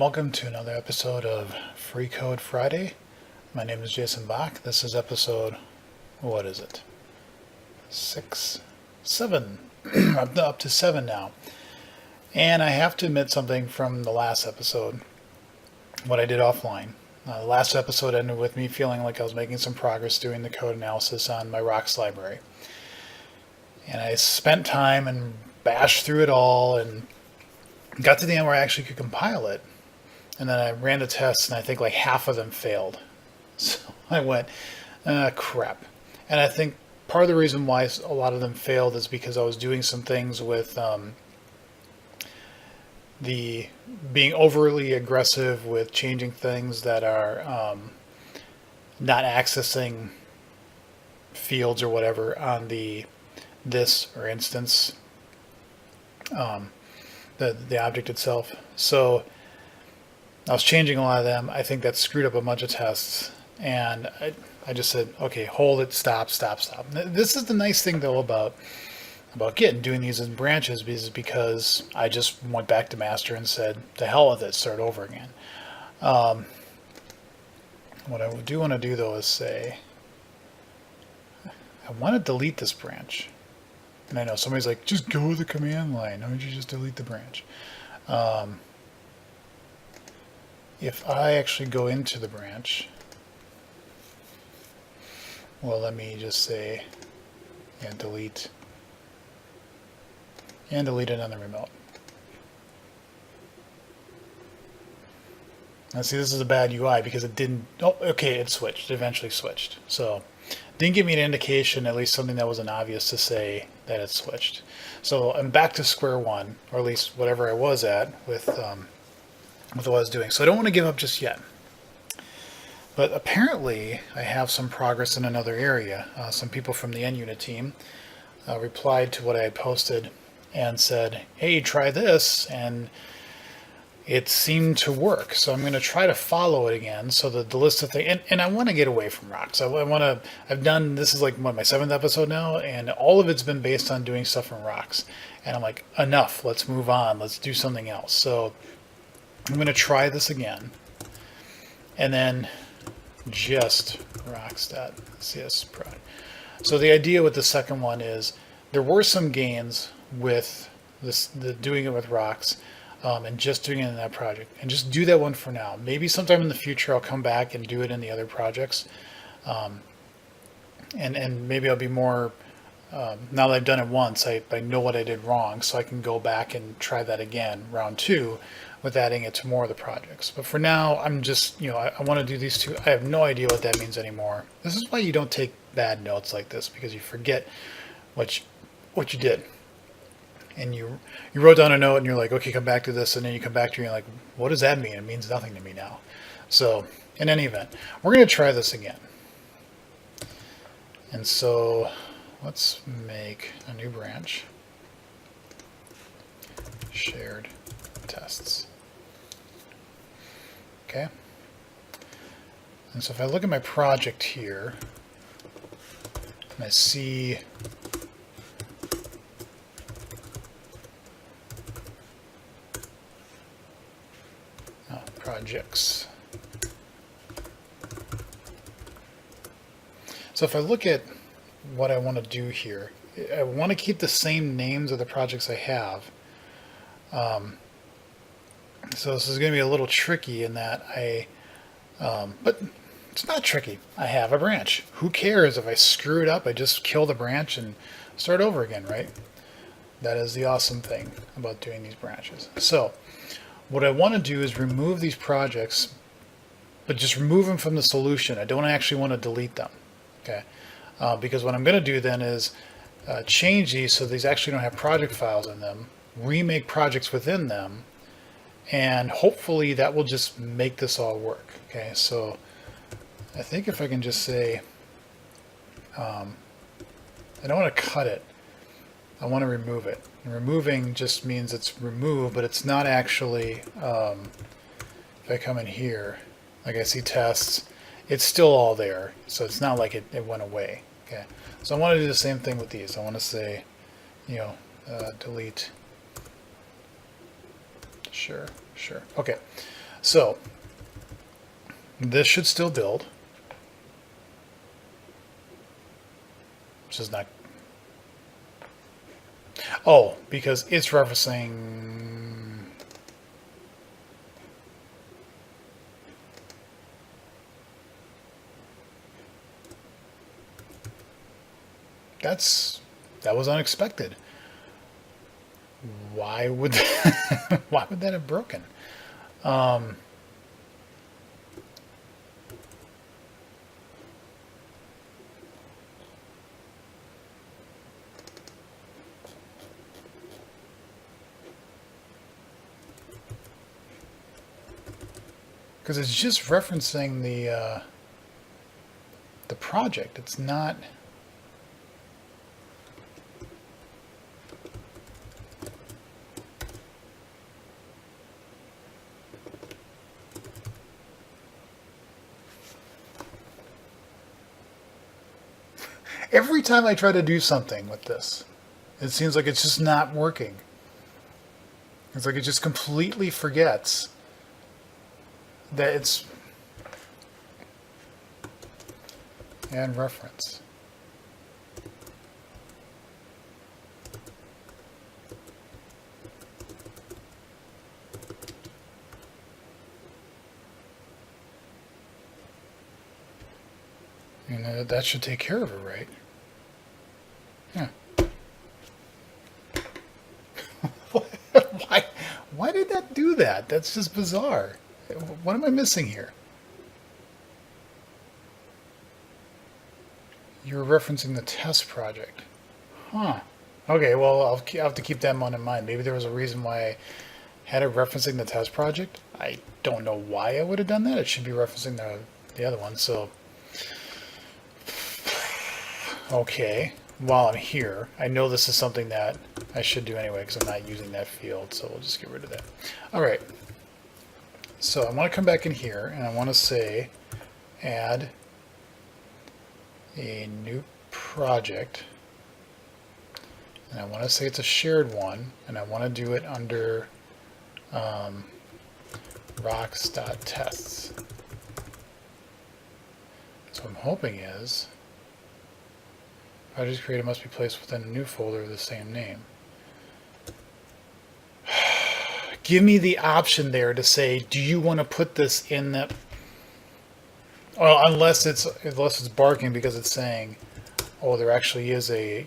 Welcome to another episode of Free Code Friday. My name is Jason Bach. This is episode, what is it? 6, 7. I'm up to 7 now. And I have to admit something from the last episode, what I did offline. The last episode ended with me feeling like I was making some progress doing the code analysis on my rocks library. And I spent time and bashed through it all and got to the end where I actually could compile it. And then I ran the tests, and I think like half of them failed. So I went, crap. And I think part of the reason why a lot of them failed is because I was doing some things with the being overly aggressive with changing things that are not accessing fields or whatever on this or instance, the object itself. So I was changing a lot of them. I think that screwed up a bunch of tests, and I just said, okay, hold it, stop. This is the nice thing though about Git and doing these in branches, because I just went back to master and said, to hell with it, start over again. What I do want to do though is say, I want to delete this branch. And I know somebody's like, just go with the command line. Why don't you just delete the branch? If I actually go into the branch, well, let me just say, and delete it on the remote. Now see, this is a bad UI because it didn't, oh, okay, it switched, it eventually switched. So didn't give me an indication, at least something that wasn't obvious to say that it switched. So I'm back to square one, or at least whatever I was at with what I was doing. So I don't want to give up just yet. But apparently I have some progress in another area. Some people from the NUnit team replied to what I had posted and said, hey, try this, and it seemed to work. So I'm going to try to follow it again. So the list of things, and I want to get away from rocks. I've done, this is like what, my 7th episode now, and all of it's been based on doing stuff in rocks. And I'm like, enough, let's move on, let's do something else. So I'm going to try this again, and then just rocks.csprod. So the idea with the second one is there were some gains with doing it with rocks, and just doing it in that project, and just do that one for now. Maybe sometime in the future I'll come back and do it in the other projects, and maybe I'll be more. Now that I've done it once, I know what I did wrong, so I can go back and try that again, round 2, with adding it to more of the projects. But for now, I'm just, I want to do these two. I have no idea what that means anymore. This is why you don't take bad notes like this, because you forget what you did. And you wrote down a note and you're like, okay, come back to this, and then you come back to it and you're like, what does that mean? It means nothing to me now. So in any event, we're going to try this again. And so let's make a new branch, shared tests. Okay. And so if I look at my project here, and I see projects. So if I look at what I want to do here, I want to keep the same names of the projects I have. So this is going to be a little tricky in that but it's not tricky. I have a branch. Who cares if I screw it up? I just kill the branch and start over again, right? That is the awesome thing about doing these branches. So what I want to do is remove these projects, but just remove them from the solution. I don't actually want to delete them, okay? Because what I'm going to do then is change these so these actually don't have project files in them, remake projects within them, and hopefully that will just make this all work. Okay, so I think if I can just say, I don't want to cut it, I want to remove it. And removing just means it's removed, but it's not actually, if I come in here, like I see tests, it's still all there. So it's not like it went away. Okay, so I want to do the same thing with these. I want to say, delete. Sure. Okay. So this should still build, which is not. Oh, because it's referencing. That was unexpected. Why would why would that have broken? Because it's just referencing the project. It's not. Every time I try to do something with this, it seems like it's just not working. It's like it just completely forgets that it's and reference. And that should take care of it, right? Yeah. Why did that do that? That's just bizarre. What am I missing here? You're referencing the test project. Huh. Okay, well, I'll have to keep that one in mind. Maybe there was a reason why I had it referencing the test project. I don't know why I would have done that. It should be referencing the other one. So, okay, while I'm here, I know this is something that I should do anyway because I'm not using that field. So we'll just get rid of that. All right. So I want to come back in here and I want to say add a new project. And I want to say it's a shared one, and I want to do it under rocks.tests. So what I'm hoping is project created must be placed within a new folder of the same name. Give me the option there to say, do you want to put this in the... Well, unless it's barking because it's saying, oh, there actually is a,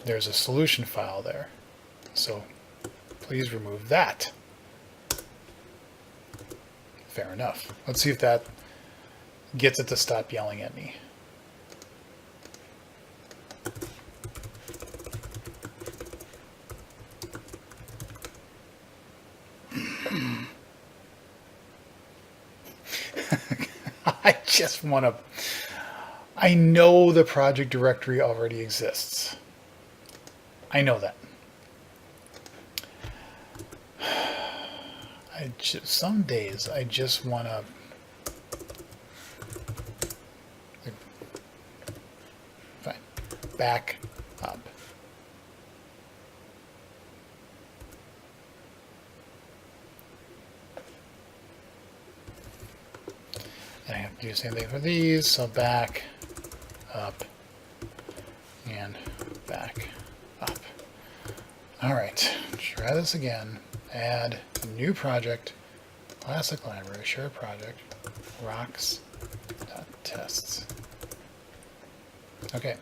there's a solution file there. So please remove that. Fair enough. Let's see if that gets it to stop yelling at me. I just want to... I know the project directory already exists. I know that. Some days I just want to... Fine. Back up. And I have to do the same thing for these, so back, up, and back, up. All right, try this again. Add new project, classic library, share project, rocks.tests. Okay,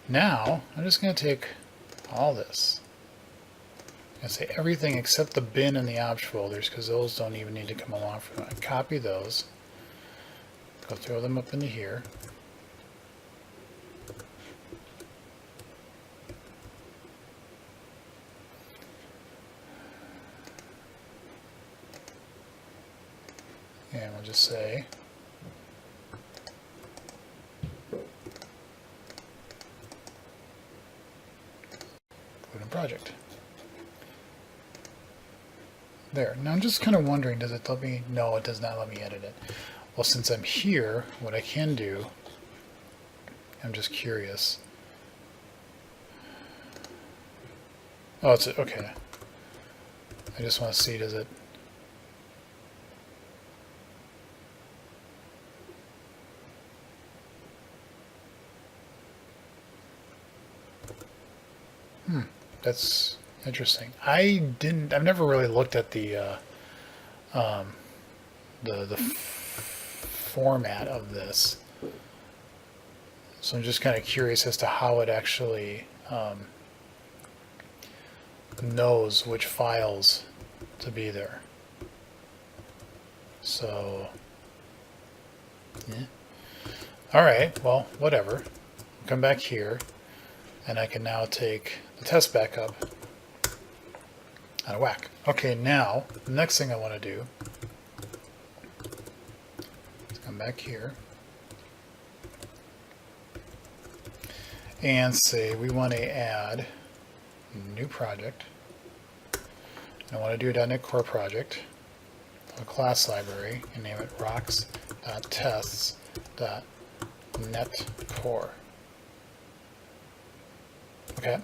now I'm just going to take all this. I'm going to say everything except the bin and the opt folders, because those don't even need to come along for that. Copy those. Go throw them up into here. And we'll just say include in project. There. Now I'm just kind of wondering, does it let me? No, it does not let me edit it. Well, since I'm here, what I can do, I'm just curious. Oh, it's okay. I just want to see, does it... That's interesting. I've never really looked at the format of this, so I'm just kind of curious as to how it actually knows which files to be there. So, yeah. All right. Well, whatever. Come back here, and I can now take the test backup out of whack. Okay, now the next thing I want to do is come back here and say we want to add a new project. And I want to do a .NET Core project, a class library, and name it rocks.tests.netcore. Okay.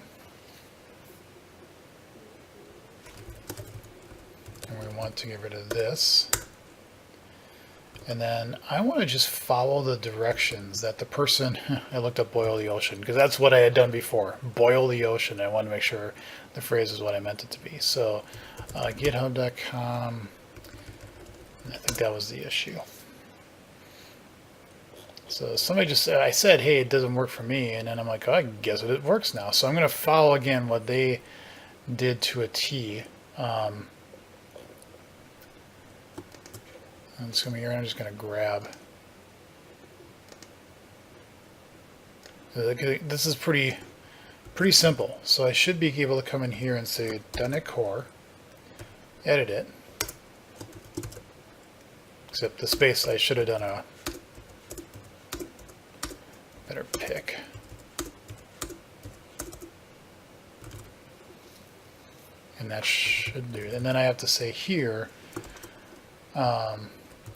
And we want to get rid of this. And then I want to just follow the directions that the person, I looked up boil the ocean, because that's what I had done before. Boil the ocean. I want to make sure the phrase is what I meant it to be. So github.com, I think that was the issue. So somebody just said, I said, hey, it doesn't work for me. And then I'm like, oh, I guess it works now. So I'm going to follow again what they did to a T. I'm just going to be here and I'm just going to grab. This is pretty simple. So I should be able to come in here and say .NET Core, edit it. Except the space, I should have done a better pick. And that should do it. And then I have to say here,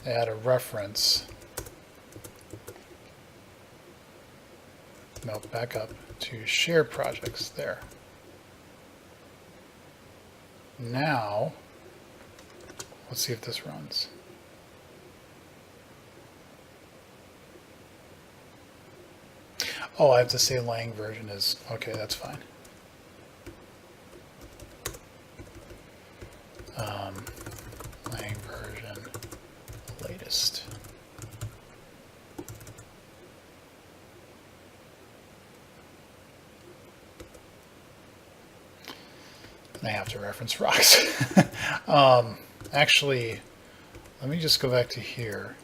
add a reference. No, back up to share projects there. Now, let's see if this runs. Oh, I have to say lang version is, okay, that's fine. Lang version latest. I have to reference rocks. Actually, let me just go back to here.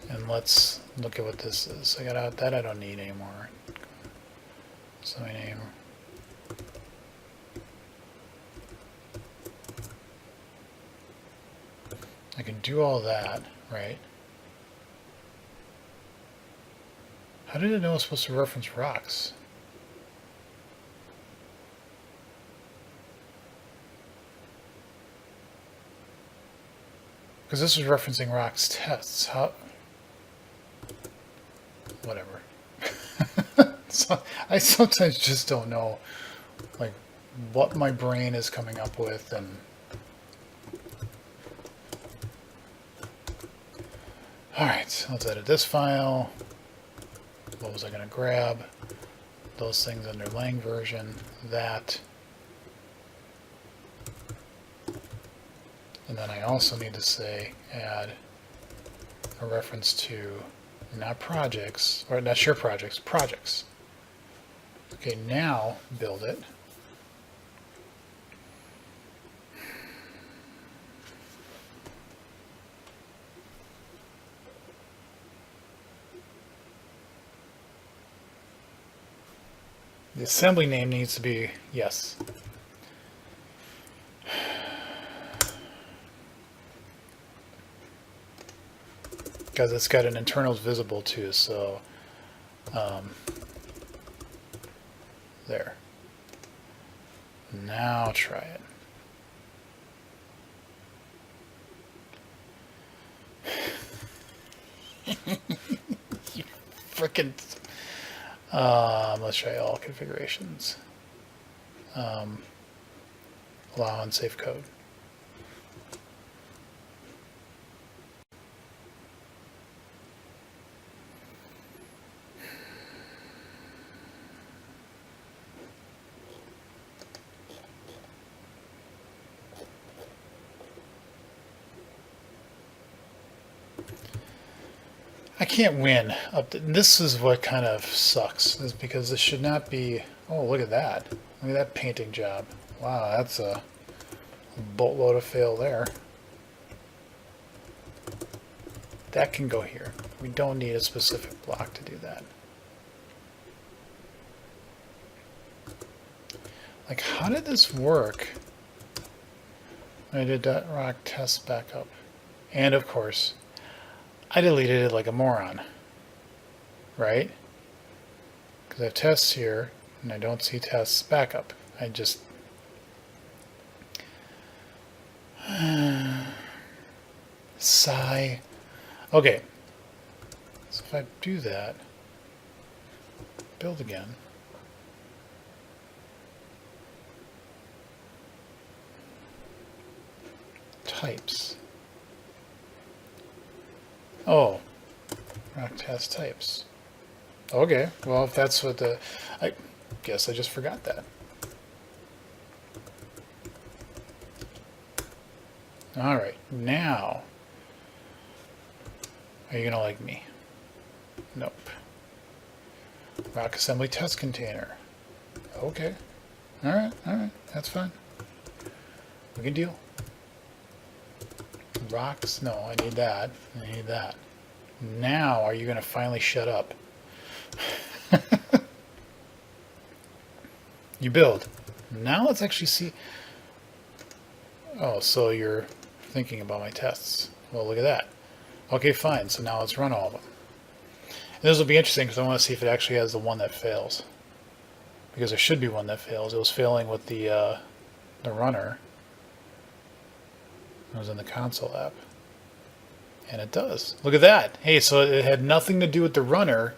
And let's look at what this is. I got out that I don't need anymore. So my name. I can do all that, right? How did it know it's supposed to reference rocks? Because this is referencing rocks tests. How? Whatever. So I sometimes just don't know, like, what my brain is coming up with, and all right, so let's edit this file. What was I going to grab? Those things under lang version, that. And then I also need to say add a reference to not projects, or not share projects, projects. Okay, now build it. The assembly name needs to be, yes. Because it's got an internals visible too, so there. Now try it. You frickin'. Let's try all configurations. allow unsafe code. I can't win. This is what kind of sucks, is because this should not be... Oh, look at that. Look at that painting job. Wow, that's a boatload of fail there. That can go here. We don't need a specific block to do that. Like, how did this work? I did that rock test backup. And of course, I deleted it like a moron, right? Because I have tests here, and I don't see tests backup. I just... Sigh. Okay. So if I do that, build again. Types. Oh, rock test types. Okay, well, if that's what the... I guess I just forgot that. All right, now, are you going to like me? Nope. Rock assembly test container. Okay. All right, that's fine. We can deal. Rocks, no, I need that. I need that. Now, are you going to finally shut up? You build. Now let's actually see. Oh, so you're thinking about my tests. Well, look at that. Okay, fine. So now let's run all of them. And this will be interesting because I want to see if it actually has the one that fails. Because there should be one that fails. It was failing with the runner. It was in the console app. And it does. Look at that. Hey, so it had nothing to do with the runner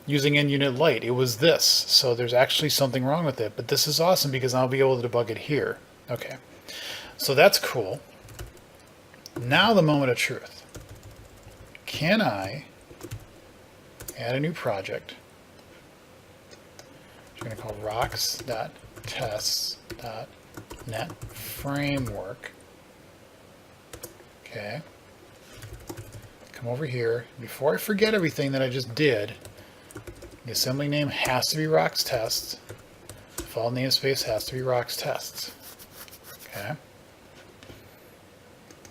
using NUnit Lite. It was this. So there's actually something wrong with it. But this is awesome because I'll be able to debug it here. Okay. So that's cool. Now the moment of truth. Can I add a new project? Which I'm going to call rocks.tests.net framework. Okay. Come over here. Before I forget everything that I just did, the assembly name has to be rocks tests. Default namespace has to be rocks tests. Okay.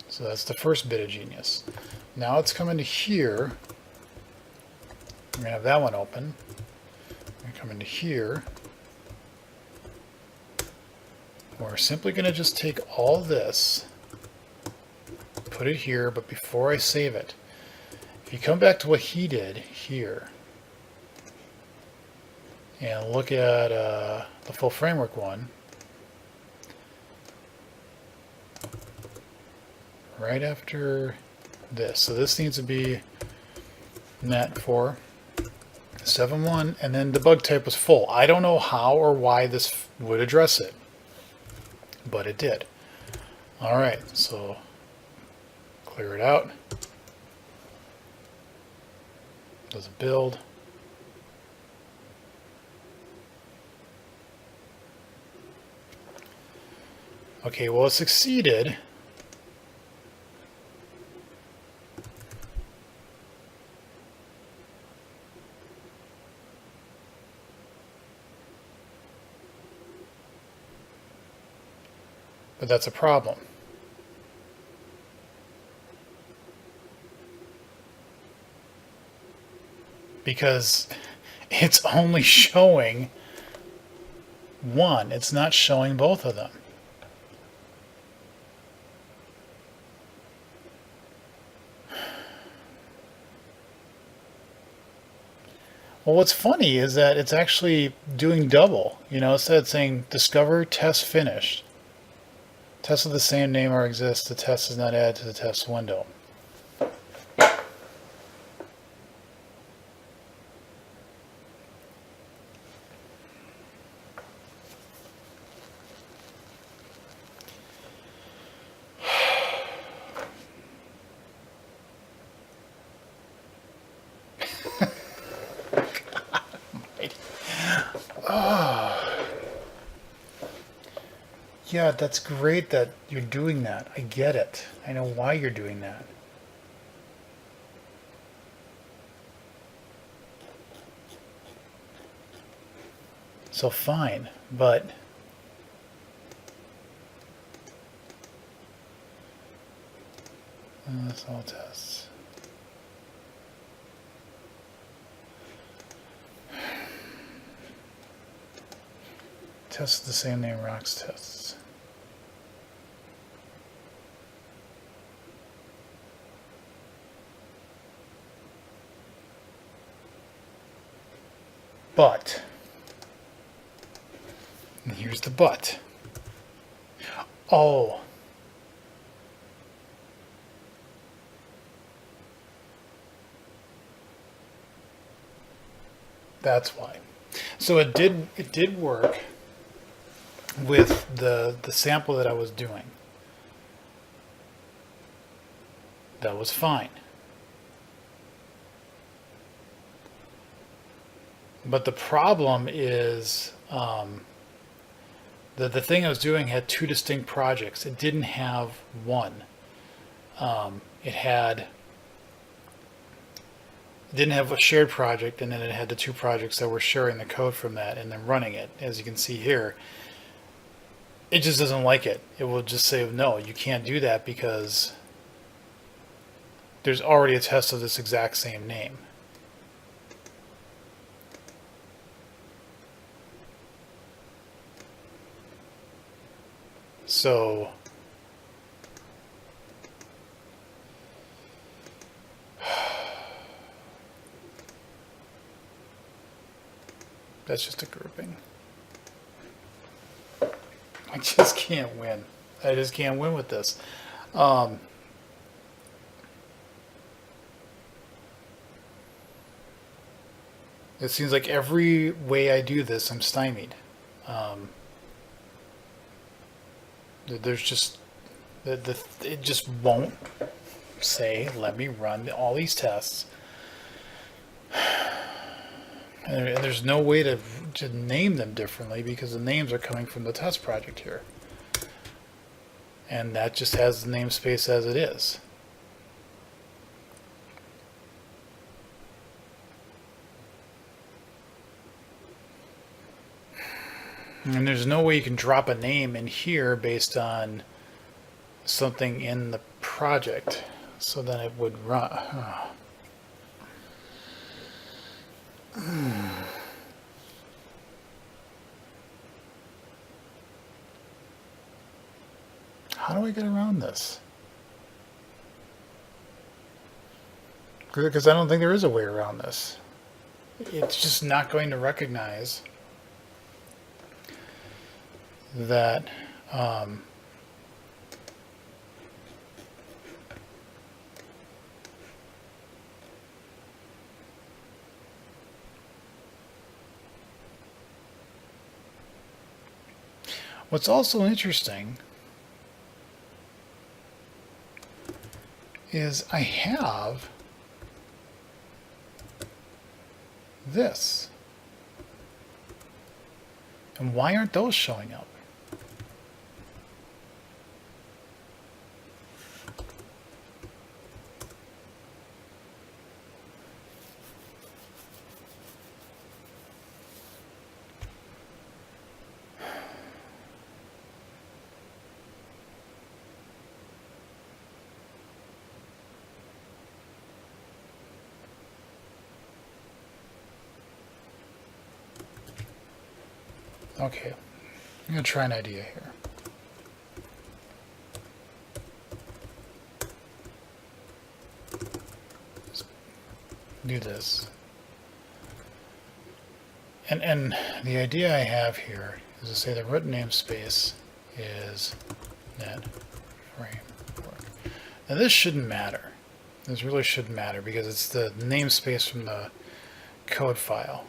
So that's the first bit of genius. Now let's come into here. We're going to have that one open. We're going to come into here. We're simply going to just take all this, put it here, but before I save it, if you come back to what he did here, and look at the full framework one, right after this. So this needs to be net 4.7.1, and then the bug type was full. I don't know how or why this would address it, but it did. All right, so clear it out. Does a build. Okay, well, it succeeded. But that's a problem. Because it's only showing one. It's not showing both of them. Well, what's funny is that it's actually doing double. You know, instead of saying discover test finished. Tests of the same name are exist. The test is not added to the test window. Yeah, that's great that you're doing that. I get it. I know why you're doing that. So fine, but that's all tests. Test the same name rocks tests. But, and here's the but. Oh. That's why. So it did work with the sample that I was doing. That was fine. But the problem is the thing I was doing had two distinct projects. It didn't have one. It didn't have a shared project, and then it had the two projects that were sharing the code from that and then running it. As you can see here, it just doesn't like it. It will just say, no, you can't do that because there's already a test of this exact same name. So that's just a grouping. I just can't win. I just can't win with this. It seems like every way I do this, I'm stymied. There's just it just won't say, let me run all these tests. And there's no way to name them differently because the names are coming from the test project here. And that just has the namespace as it is. And there's no way you can drop a name in here based on something in the project. So then it would run. Oh. How do I get around this? Because I don't think there is a way around this. It's just not going to recognize that what's also interesting is I have this. And why aren't those showing up? Okay, I'm going to try an idea here. Let's do this. And the idea I have here is to say the root namespace is net framework. Now this shouldn't matter. This really shouldn't matter because it's the namespace from the code file.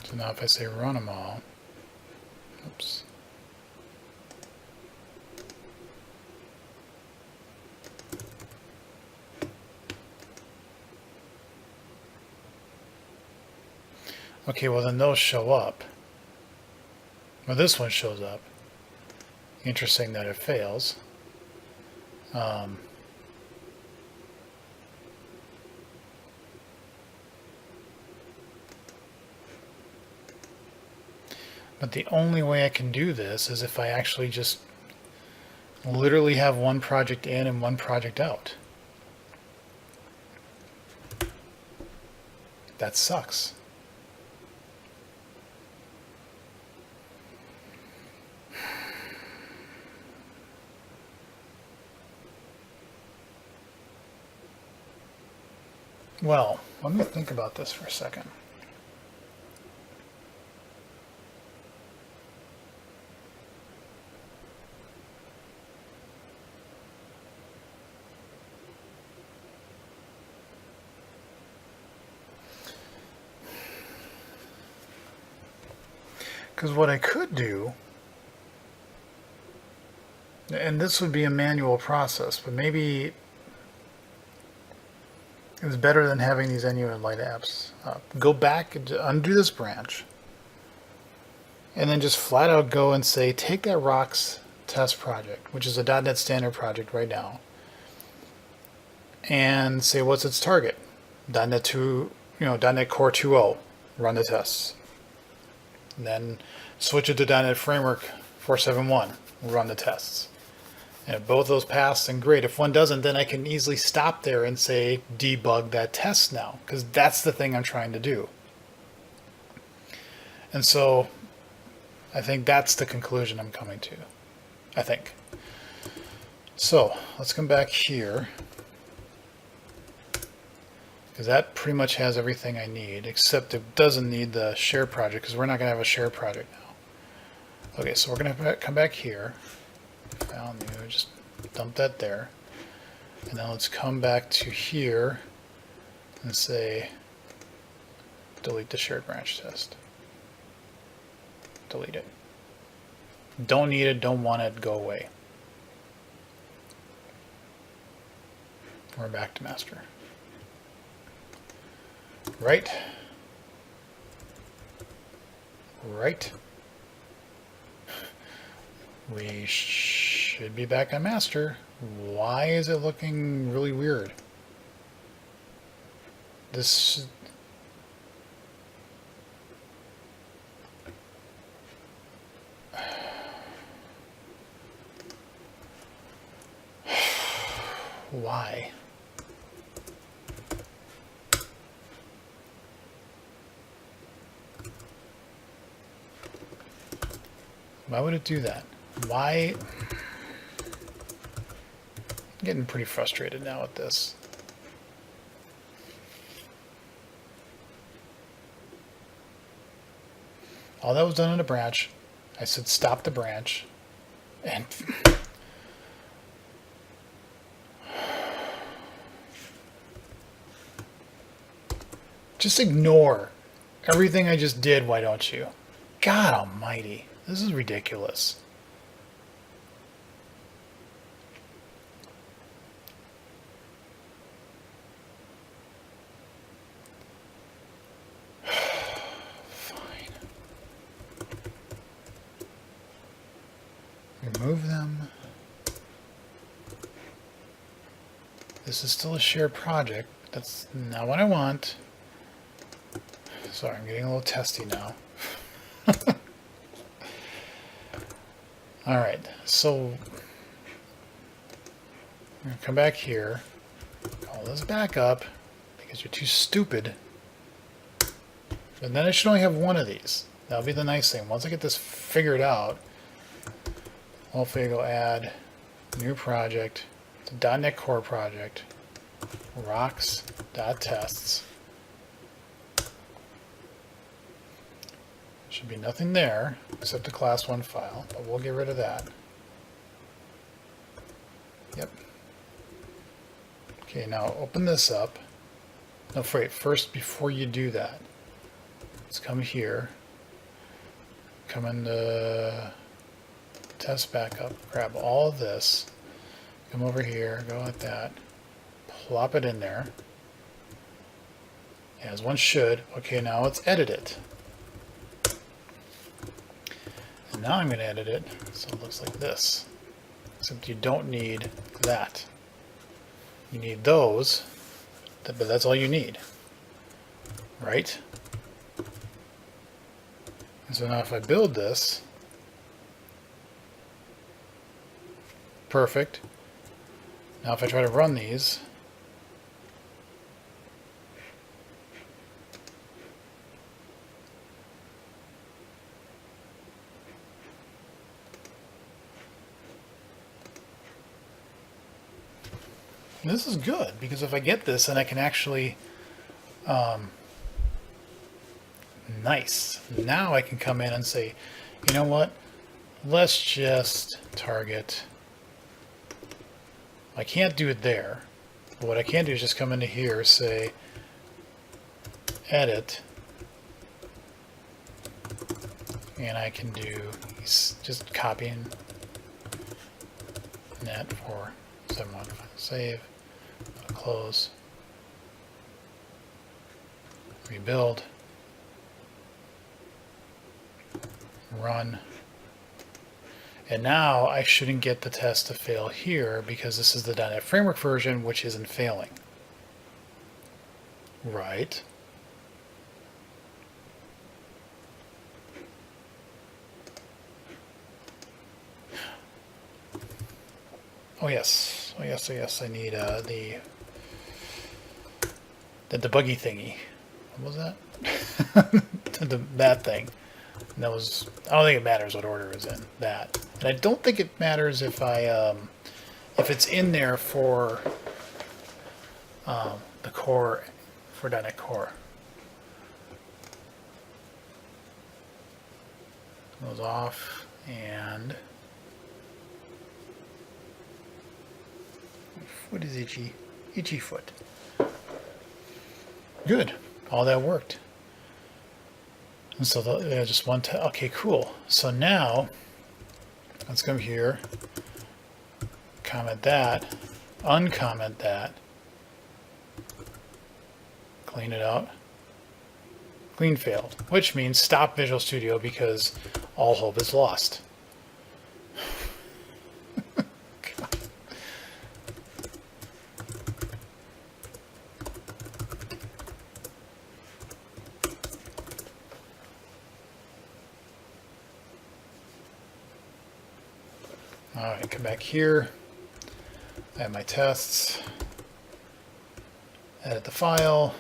So now if I say run them all, oops. Okay, well then those show up. Well, this one shows up. Interesting that it fails. But the only way I can do this is if I actually just literally have one project in and one project out. That sucks. Well, let me think about this for a second. Because what I could do, and this would be a manual process, but maybe it's better than having these NUnit light apps up. Go back and undo this branch, and then just flat out go and say, take that rocks test project, which is a .NET Standard project right now, and say what's its target. .NET 2, .NET Core 2.0, run the tests. And then switch it to .NET Framework 4.7.1, run the tests. And if both those pass, then great. If one doesn't, then I can easily stop there and say debug that test now, because that's the thing I'm trying to do. And so I think that's the conclusion I'm coming to, I think. So let's come back here, because that pretty much has everything I need, except it doesn't need the share project, because we're not going to have a share project now. Okay, so we're going to come back here. File new, just dump that there. And now let's come back to here and say delete the shared branch test. Delete it. Don't need it, don't want it, go away. We're back to master. Right. Right. We should be back on master. Why is it looking really weird? This... Why? Why would it do that? Why? I'm getting pretty frustrated now with this. All that was done in a branch. I said stop the branch. And just ignore everything I just did, why don't you? God almighty. This is ridiculous. Fine. Remove them. This is still a shared project. That's not what I want. Sorry, I'm getting a little testy now. All right, so I'm gonna come back here, call this back up because you're too stupid. And then I should only have one of these. That'll be the nice thing. Once I get this figured out, hopefully I go add new project, the .NET Core project, rocks.tests. Should be nothing there except the class 1 file, but we'll get rid of that. Yep. Okay, now open this up. No, wait, first before you do that, let's come here, come into test backup, grab all of this, come over here, go like that, plop it in there, as one should. Okay, now let's edit it. And now I'm going to edit it so it looks like this. Except you don't need that. You need those, but that's all you need. Right? And so now if I build this, perfect. Now if I try to run these, this is good, because if I get this, then I can actually, nice. Now I can come in and say, you know what, let's just target, I can't do it there, but what I can do is just come into here, say, edit, and I can do just copying net for 715, save, close, rebuild, run, and now I shouldn't get the test to fail here because this is the .NET Framework version, which isn't failing. Right. Oh yes, oh yes, oh yes, I need the debuggy thingy. What was that? That thing. And that was, I don't think it matters what order is in that. And I don't think it matters if I, if it's in there for the core, for .NET Core. Goes off, and foot is itchy. Itchy foot. Good. All that worked. And so just one, okay, cool. So now, let's come here, comment that, uncomment that, clean it out, clean failed, which means stop Visual Studio because all hope is lost. All right, come back here, add my tests, edit the file,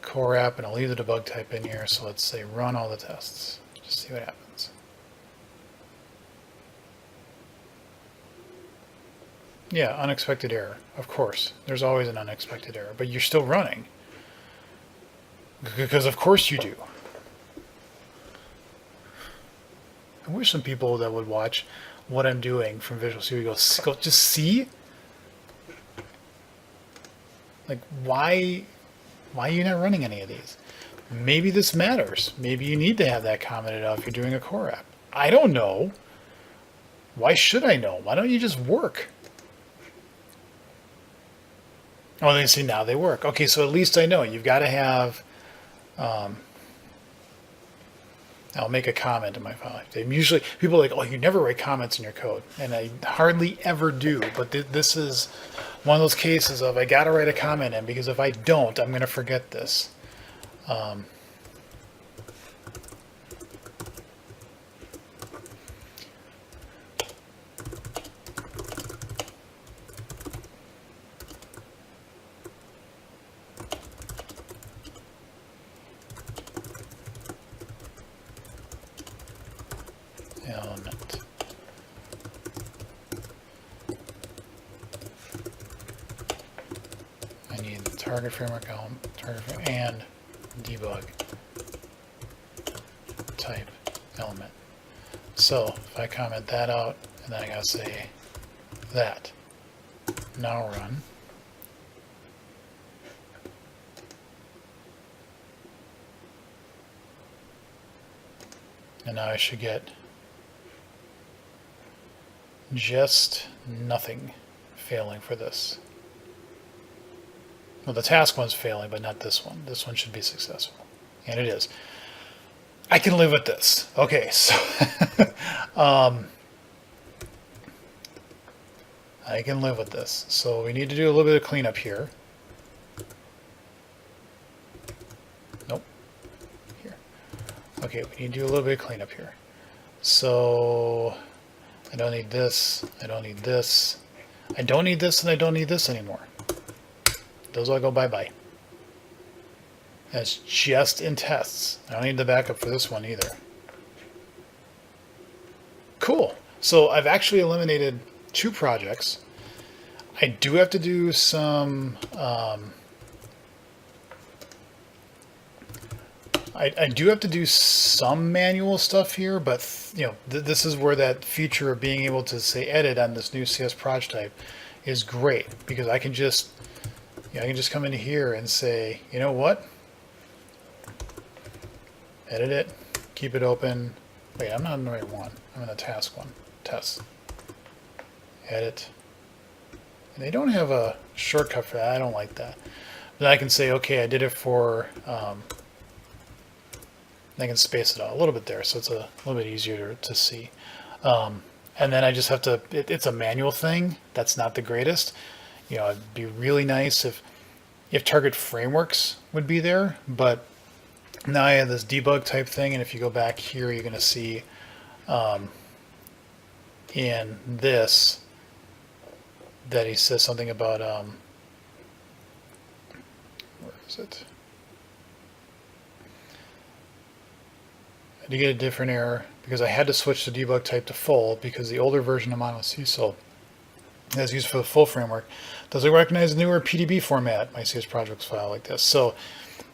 core app, and I'll leave the debug type in here. So let's say run all the tests, just see what happens. Yeah, unexpected error, of course. There's always an unexpected error, but you're still running. Because of course you do. I wish some people that would watch what I'm doing from Visual Studio go just see? Like, why are you not running any of these? Maybe this matters. Maybe you need to have that commented out if you're doing a core app. I don't know. Why should I know? Why don't you just work? Oh, they see now they work. Okay, so at least I know. You've got to have... I'll make a comment in my file. Usually, people are like, oh, you never write comments in your code. And I hardly ever do. But this is one of those cases of I got to write a comment in, because if I don't, I'm going to forget this. Element. I need the target framework element, and debug type element. So if I comment that out, and then I gotta say that. Now run. And now I should get just nothing failing for this. Well, the task one's failing, but not this one. This one should be successful. And it is. I can live with this. Okay, so I can live with this. So we need to do a little bit of cleanup here. Nope. Here. Okay, we need to do a little bit of cleanup here. So I don't need this. I don't need this. I don't need this, and I don't need this anymore. Those all go bye-bye. That's just in tests. I don't need the backup for this one either. Cool. So I've actually eliminated 2 projects. I do have to do some I do have to do some manual stuff here, but this is where that feature of being able to say edit on this new CS project type is great, because I can just come into here and say, you know what, edit it, keep it open. Wait, I'm not in the right one. I'm in the task one. Test. Edit. And they don't have a shortcut for that. I don't like that. But I can say, okay, I did it for, I can space it out a little bit there, so it's a little bit easier to see. And then I just have to, it's a manual thing. That's not the greatest. It'd be really nice if target frameworks would be there, but now I have this debug type thing, and if you go back here, you're going to see in this that he says something about, where is it? I did get a different error because I had to switch the debug type to full, because the older version of Monolith CSOL that's used for the full framework doesn't recognize the newer PDB format, my CS projects file like this. So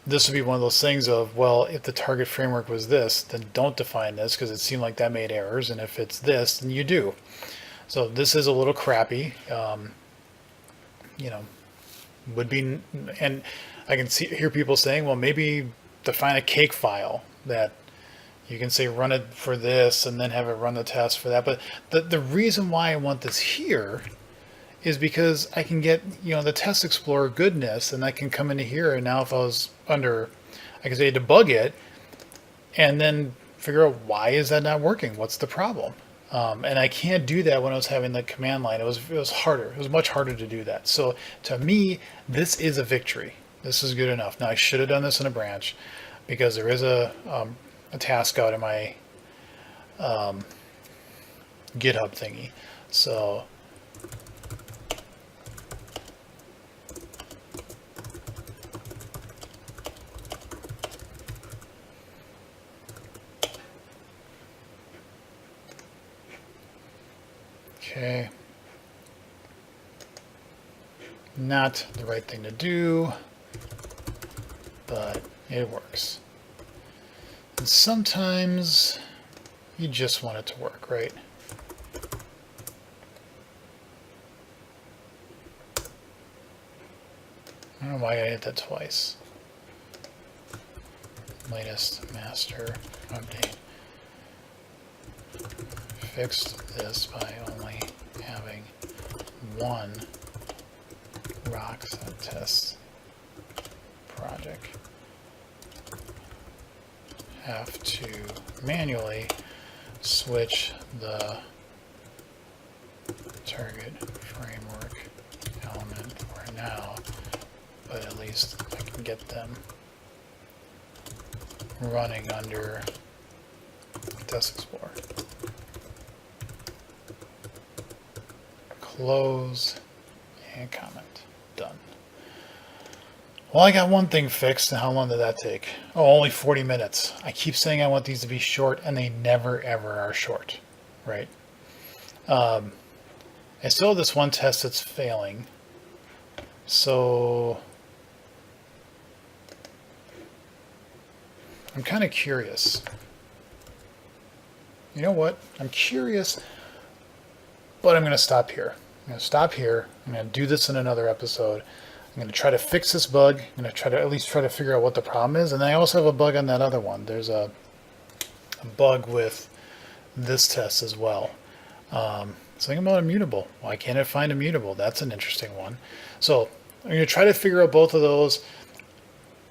this would be one of those things of, well, if the target framework was this, then don't define this, because it seemed like that made errors, and if it's this, then you do. So this is a little crappy, would be, and I can hear people saying, well, maybe define a cake file that you can say run it for this and then have it run the test for that. But the reason why I want this here is because I can get, the Test Explorer goodness, and I can come into here, and now if I was under, I can say debug it and then figure out why is that not working? What's the problem? And I can't do that when I was having the command line. It was harder. It was much harder to do that. So to me, this is a victory. This is good enough. Now I should have done this in a branch, because there is a task out in my GitHub thingy. So okay, not the right thing to do, but it works. And sometimes you just want it to work, right? I don't know why I hit that twice. Latest master update. Fixed this by only having one rocks test project. Have to manually switch the target framework element for now, but at least I can get them running under Test Explorer. Close and comment. Done. Well, I got one thing fixed, and how long did that take? Oh, only 40 minutes. I keep saying I want these to be short, and they never, ever are short, right? I still have this one test that's failing. So I'm kind of curious. You know what? I'm curious, but I'm going to stop here. I'm going to stop here. I'm going to do this in another episode. I'm going to try to fix this bug. I'm going to try to at least try to figure out what the problem is. And I also have a bug on that other one. There's a bug with this test as well. Something about immutable. Why can't it find immutable? That's an interesting one. So I'm going to try to figure out both of those.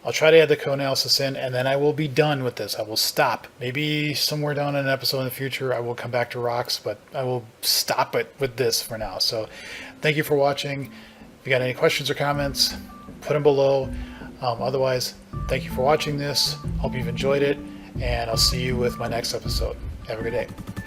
I'll try to add the code analysis in, and then I will be done with this. I will stop. Maybe somewhere down in an episode in the future, I will come back to rocks, but I will stop it with this for now. So thank you for watching. If you got any questions or comments, put them below. Otherwise, thank you for watching this. Hope you've enjoyed it, and I'll see you with my next episode. Have a good day.